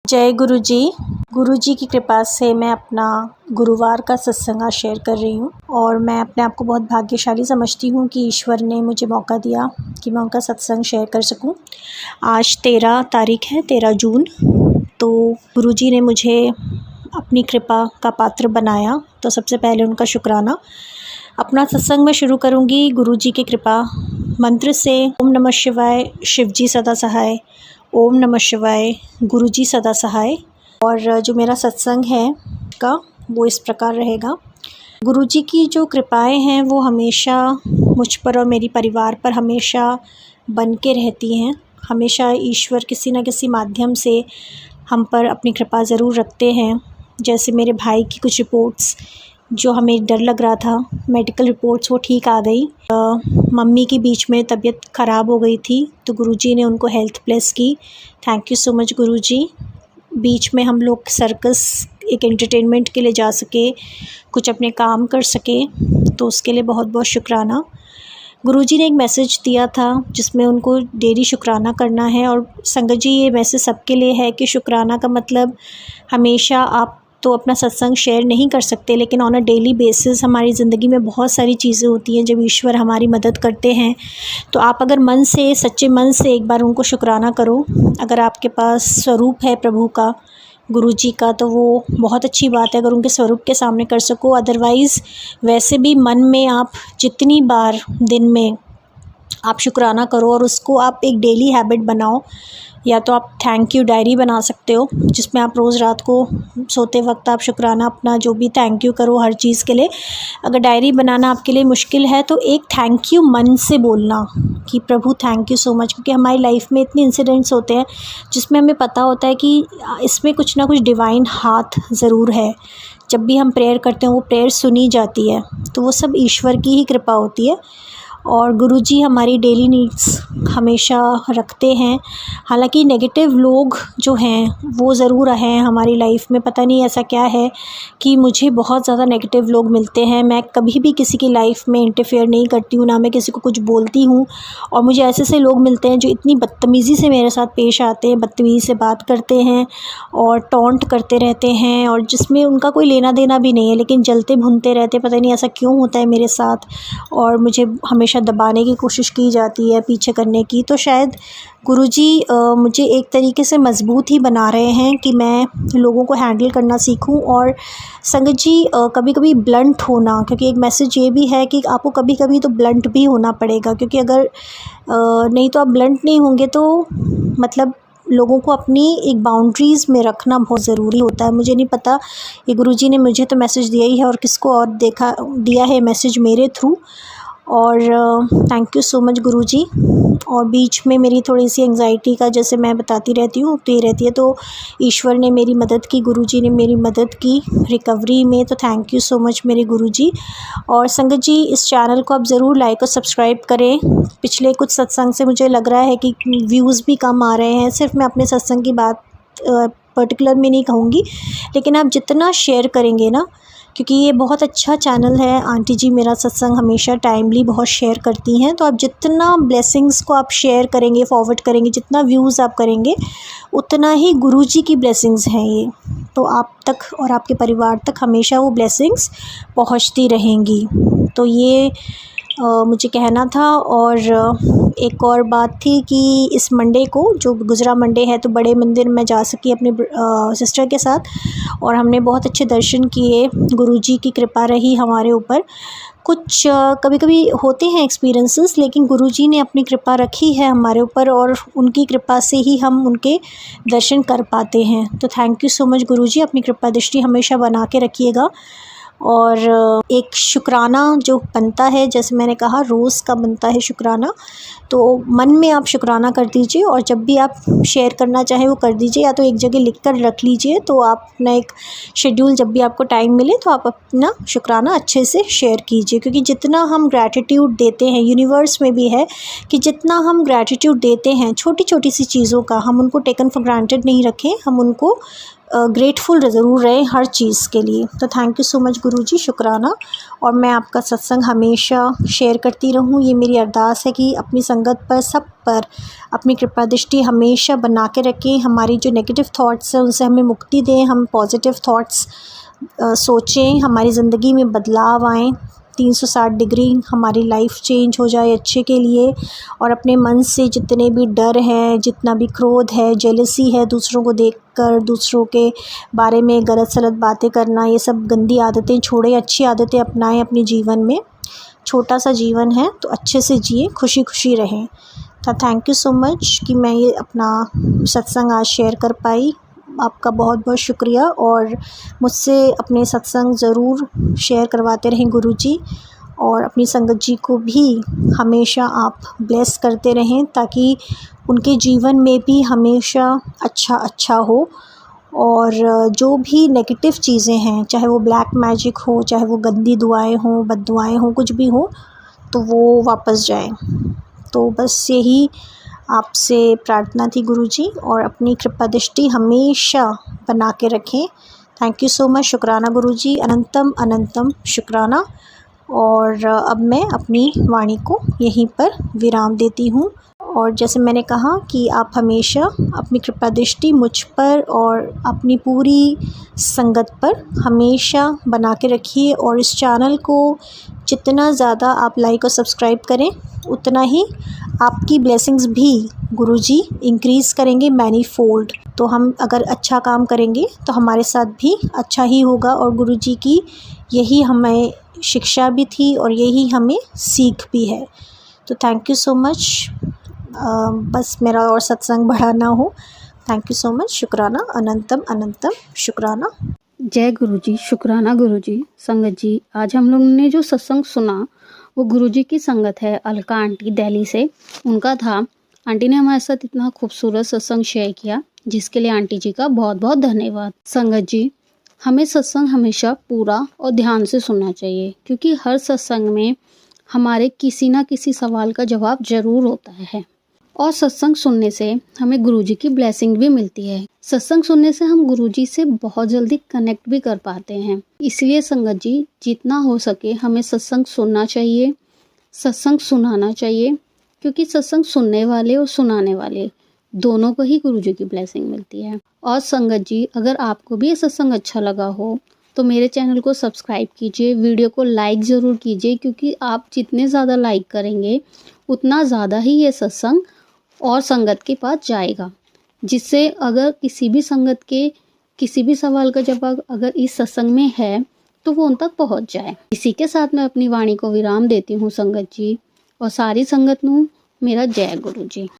जय गुरु जी। गुरु जी की कृपा से मैं अपना गुरुवार का सत्संग आज शेयर कर रही हूँ और मैं अपने आप को बहुत भाग्यशाली समझती हूँ कि ईश्वर ने मुझे मौका दिया कि मैं उनका सत्संग शेयर कर सकूँ। आज 13 तारीख है, 13 जून। तो गुरु जी ने मुझे अपनी कृपा का पात्र बनाया, तो सबसे पहले उनका शुक्राना। अपना सत्संग मैं शुरू करूँगी गुरु जी की कृपा मंत्र से। ओम नमः शिवाय, शिव जी सदा सहाय। ओम नमः शिवाय, गुरु जी सदा सहाय। और जो मेरा सत्संग है का वो इस प्रकार रहेगा। गुरु जी की जो कृपाएं हैं वो हमेशा मुझ पर और मेरी परिवार पर हमेशा बन के रहती हैं। हमेशा ईश्वर किसी न किसी माध्यम से हम पर अपनी कृपा ज़रूर रखते हैं। जैसे मेरे भाई की कुछ रिपोर्ट्स जो हमें डर लग रहा था, मेडिकल रिपोर्ट्स वो ठीक आ गई। मम्मी की बीच में तबीयत ख़राब हो गई थी तो गुरुजी ने उनको हेल्थ ब्लेस की। थैंक यू सो मच गुरुजी। बीच में हम लोग सर्कस एक एंटरटेनमेंट के लिए जा सके, कुछ अपने काम कर सके, तो उसके लिए बहुत बहुत शुक्राना। गुरुजी ने एक मैसेज दिया था जिसमें उनको डेली शुक्राना करना है। और संगत जी, ये मैसेज सबके लिए है कि शुक्राना का मतलब हमेशा आप तो अपना सत्संग शेयर नहीं कर सकते, लेकिन ऑन अ डेली बेसिस हमारी ज़िंदगी में बहुत सारी चीज़ें होती हैं जब ईश्वर हमारी मदद करते हैं। तो आप अगर मन से, सच्चे मन से एक बार उनको शुक्राना करो। अगर आपके पास स्वरूप है प्रभु का, गुरु जी का, तो वो बहुत अच्छी बात है अगर उनके स्वरूप के सामने कर सको। अदरवाइज़ वैसे भी मन में आप जितनी बार दिन में आप शुक्राना करो और उसको आप एक डेली हैबिट बनाओ। या तो आप थैंक यू डायरी बना सकते हो जिसमें आप रोज़ रात को सोते वक्त आप शुक्राना अपना जो भी थैंक यू करो हर चीज़ के लिए। अगर डायरी बनाना आपके लिए मुश्किल है तो एक थैंक यू मन से बोलना कि प्रभु थैंक यू सो मच। क्योंकि हमारी लाइफ में इतने इंसिडेंट्स होते हैं जिसमें हमें पता होता है कि इसमें कुछ ना कुछ डिवाइन हाथ ज़रूर है। जब भी हम प्रेयर करते हैं वो प्रेयर सुनी जाती है, तो वो सब ईश्वर की ही कृपा होती है। और गुरुजी हमारी डेली नीड्स हमेशा रखते हैं। हालांकि नेगेटिव लोग जो हैं वो ज़रूर हैं हमारी लाइफ में। पता नहीं ऐसा क्या है कि मुझे बहुत ज़्यादा नेगेटिव लोग मिलते हैं। मैं कभी भी किसी की लाइफ में इंटरफेयर नहीं करती हूँ, ना मैं किसी को कुछ बोलती हूँ। और मुझे ऐसे से लोग मिलते हैं जो इतनी बदतमीज़ी से मेरे साथ पेश आते हैं, बदतमीज़ी से बात करते हैं और टॉन्ट करते रहते हैं, और जिसमें उनका कोई लेना देना भी नहीं है, लेकिन जलते भुनते रहते। पता नहीं ऐसा क्यों होता है मेरे साथ, और मुझे हमेशा दबाने की कोशिश की जाती है, पीछे करने की। तो शायद गुरुजी मुझे एक तरीके से मजबूत ही बना रहे हैं कि मैं लोगों को हैंडल करना सीखूं। और संगत जी, कभी कभी ब्लंट होना, क्योंकि एक मैसेज ये भी है कि आपको कभी कभी तो ब्लंट भी होना पड़ेगा। क्योंकि अगर नहीं तो आप ब्लंट नहीं होंगे तो मतलब लोगों को अपनी एक बाउंड्रीज़ में रखना बहुत ज़रूरी होता है। मुझे नहीं पता, ये गुरुजी ने मुझे तो मैसेज दिया ही है और किसको और दिया है मैसेज मेरे थ्रू। और थैंक यू सो मच गुरुजी। और बीच में मेरी थोड़ी सी एंग्जाइटी का, जैसे मैं बताती रहती हूँ, तो ये रहती है, तो ईश्वर ने मेरी मदद की, गुरुजी ने मेरी मदद की रिकवरी में। तो थैंक यू सो मच मेरे गुरुजी। और संगत जी, इस चैनल को आप ज़रूर लाइक और सब्सक्राइब करें। पिछले कुछ सत्संग से मुझे लग रहा है कि व्यूज़ भी कम आ रहे हैं। सिर्फ मैं अपने सत्संग की बात पर्टिकुलर में नहीं कहूँगी, लेकिन आप जितना शेयर करेंगे ना, क्योंकि ये बहुत अच्छा चैनल है। आंटी जी मेरा सत्संग हमेशा टाइमली बहुत शेयर करती हैं, तो आप जितना ब्लेसिंग्स को आप शेयर करेंगे, फॉरवर्ड करेंगे, जितना व्यूज़ आप करेंगे, उतना ही गुरुजी की ब्लेसिंग्स हैं ये। तो आप तक और आपके परिवार तक हमेशा वो ब्लेसिंग्स पहुंचती रहेंगी। तो ये मुझे कहना था। और एक और बात थी कि इस मंडे को, जो गुजरा मंडे है, तो बड़े मंदिर में जा सकी अपने सिस्टर के साथ, और हमने बहुत अच्छे दर्शन किए। गुरुजी की कृपा रही हमारे ऊपर। कुछ कभी कभी होते हैं एक्सपीरियंसेस, लेकिन गुरुजी ने अपनी कृपा रखी है हमारे ऊपर, और उनकी कृपा से ही हम उनके दर्शन कर पाते हैं। तो थैंक यू सो मच गुरुजी। अपनी कृपा दृष्टि हमेशा बना के रखिएगा। और एक शुक्राना जो बनता है, जैसे मैंने कहा, रोज़ का बनता है शुक्राना। तो मन में आप शुक्राना कर दीजिए, और जब भी आप शेयर करना चाहें वो कर दीजिए, या तो एक जगह लिख कर रख लीजिए। तो आप अपना एक शेड्यूल, जब भी आपको टाइम मिले तो आप अपना शुक्राना अच्छे से शेयर कीजिए। क्योंकि जितना हम ग्रैटिट्यूड देते हैं, यूनिवर्स में भी है कि जितना हम ग्रैटिट्यूड देते हैं छोटी छोटी सी चीज़ों का, हम उनको टेकन फॉर ग्रांटेड नहीं रखें, हम उनको ग्रेटफुल ज़रूर रहें हर चीज़ के लिए। तो थैंक यू सो मच गुरुजी, शुक्राना। और मैं आपका सत्संग हमेशा शेयर करती रहूँ, ये मेरी अरदास है कि अपनी संगत पर, सब पर अपनी कृपा दृष्टि हमेशा बना के रखें। हमारी जो नेगेटिव थॉट्स हैं उनसे हमें मुक्ति दें, हम पॉजिटिव थॉट्स सोचें, हमारी ज़िंदगी में बदलाव आएँ, 360 डिग्री हमारी लाइफ चेंज हो जाए अच्छे के लिए। और अपने मन से जितने भी डर हैं, जितना भी क्रोध है, जेलसी है, दूसरों को देखकर दूसरों के बारे में गलत सलत बातें करना, ये सब गंदी आदतें छोड़ें, अच्छी आदतें अपनाएं अपने जीवन में। छोटा सा जीवन है तो अच्छे से जिए, खुशी खुशी रहें। तो थैंक यू सो मच कि मैं ये अपना सत्संग आज शेयर कर पाई। आपका बहुत बहुत शुक्रिया। और मुझसे अपने सत्संग ज़रूर शेयर करवाते रहें गुरुजी, और अपनी संगत जी को भी हमेशा आप ब्लेस करते रहें ताकि उनके जीवन में भी हमेशा अच्छा हो। और जो भी नेगेटिव चीज़ें हैं, चाहे वो ब्लैक मैजिक हो, चाहे वो गंदी दुआएं हों, बद दुआएं हों, कुछ भी हो, तो वो वापस जाएं। तो बस यही आपसे प्रार्थना थी गुरुजी, और अपनी कृपा दृष्टि हमेशा बना के रखें। थैंक यू सो मच, शुक्राना गुरुजी, अनंतम अनंतम शुक्राना। और अब मैं अपनी वाणी को यहीं पर विराम देती हूँ। और जैसे मैंने कहा कि आप हमेशा अपनी कृपा दृष्टि मुझ पर और अपनी पूरी संगत पर हमेशा बना के रखिए। और इस चैनल को जितना ज़्यादा आप लाइक और सब्सक्राइब करें, उतना ही आपकी ब्लेसिंग्स भी गुरुजी इंक्रीज़ करेंगे मैनीफोल्ड। तो हम अगर अच्छा काम करेंगे तो हमारे साथ भी अच्छा ही होगा। और गुरुजी की यही हमें शिक्षा भी थी और यही हमें सीख भी है। तो थैंक यू सो मच। बस मेरा और सत्संग बढ़ा ना हो। थैंक यू सो मच, शुक्राना, अनंतम अनंतम शुक्राना। जय गुरुजी, शुक्राना गुरुजी। संगत जी, आज हम लोगों ने जो सत्संग सुना वो गुरुजी की संगत है अलका आंटी दिल्ली से, उनका था। आंटी ने हमारे साथ इतना खूबसूरत सत्संग शेयर किया, जिसके लिए आंटी जी का बहुत बहुत धन्यवाद। संगत जी, हमें सत्संग हमेशा पूरा और ध्यान से सुनना चाहिए, क्योंकि हर सत्संग में हमारे किसी ना किसी सवाल का जवाब जरूर होता है। और सत्संग सुनने से हमें गुरुजी की ब्लेसिंग भी मिलती है। सत्संग सुनने से हम गुरुजी से बहुत जल्दी कनेक्ट भी कर पाते हैं। इसलिए संगत जी, जितना हो सके हमें सत्संग सुनना चाहिए, सत्संग सुनाना चाहिए, क्योंकि सत्संग सुनने वाले और सुनाने वाले दोनों को ही गुरुजी की ब्लेसिंग मिलती है। और संगत जी, अगर आपको भी ये सत्संग अच्छा लगा हो तो मेरे चैनल को सब्सक्राइब कीजिए, वीडियो को लाइक ज़रूर कीजिए, क्योंकि आप जितने ज़्यादा लाइक करेंगे उतना ज़्यादा ही ये सत्संग और संगत के पास जाएगा, जिससे अगर किसी भी संगत के किसी भी सवाल का जवाब अगर इस सत्संग में है तो वो उन तक पहुंच जाए। इसी के साथ मैं अपनी वाणी को विराम देती हूँ संगत जी, और सारी संगत नू मेरा जय गुरु जी।